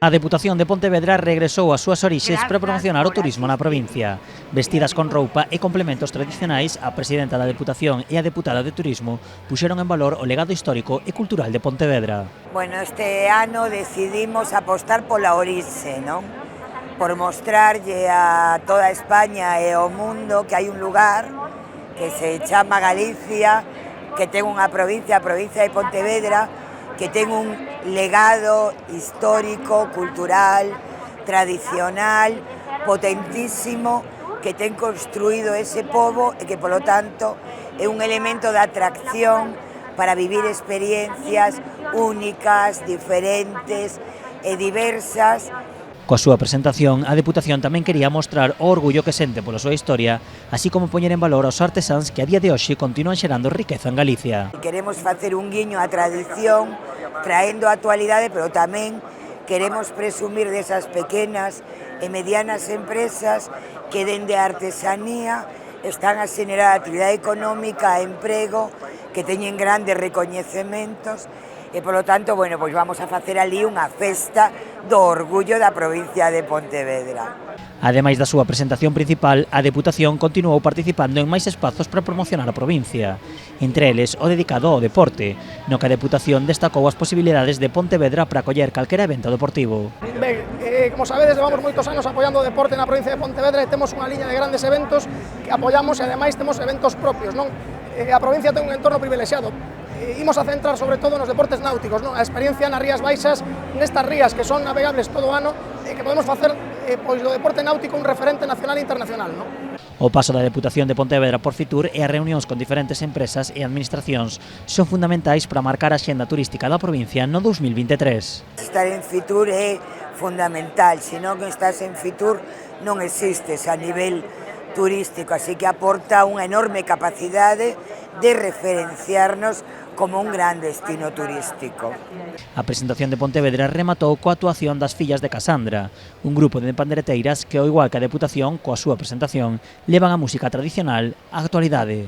A Deputación de Pontevedra regresou ás súas orixes para promocionar o turismo na provincia. Vestidas con roupa e complementos tradicionais, a presidenta da Deputación e a deputada de Turismo puxeron en valor o legado histórico e cultural de Pontevedra. Bueno, este ano decidimos apostar pola orixe, non? Por mostrarlle a toda España e ao mundo que hai un lugar que se chama Galicia, que ten unha provincia, a provincia de Pontevedra, que ten un legado histórico, cultural, tradicional, potentísimo, que ten construído ese pobo e que, polo tanto, é un elemento de atracción para vivir experiencias únicas, diferentes e diversas. Coa súa presentación, a Deputación tamén quería mostrar o orgullo que sente pola súa historia, así como poñer en valor aos artesáns que a día de hoxe continúan xerando riqueza en Galicia. Queremos facer un guiño á tradición, traendo a actualidade, pero tamén queremos presumir desas pequenas e medianas empresas que dende a artesanía están a xenerar actividade económica e emprego, que teñen grandes recoñecementos e, polo tanto, bueno, pois vamos a facer ali unha festa do orgullo da provincia de Pontevedra. Ademais da súa presentación principal, a Deputación continuou participando en máis espazos para promocionar a provincia, entre eles o dedicado ao deporte, no que a Deputación destacou as posibilidades de Pontevedra para acoller calquera evento deportivo. Ben, como sabedes, levamos moitos anos apoiando o deporte na provincia de Pontevedra e temos unha liña de grandes eventos que apoiamos e ademais temos eventos propios, non? A provincia ten un entorno privilexiado. Imos a centrar sobre todo nos deportes náuticos, non? A experiencia nas Rías Baixas, nestas rías que son navegables todo o ano, que podemos facer pois do deporte náutico un referente nacional e internacional, non? O paso da Deputación de Pontevedra por Fitur e as reunións con diferentes empresas e administracións son fundamentais para marcar a xenda turística da provincia no 2023. Estar en Fitur é fundamental, se non estás en Fitur non existes a nivel turístico, así que aporta unha enorme capacidade de referenciarnos como un gran destino turístico. A presentación de Pontevedra rematou coa actuación das Fillas de Casandra, un grupo de pandereteiras que, ao igual que a Deputación, coa súa presentación, levan a música tradicional á actualidade.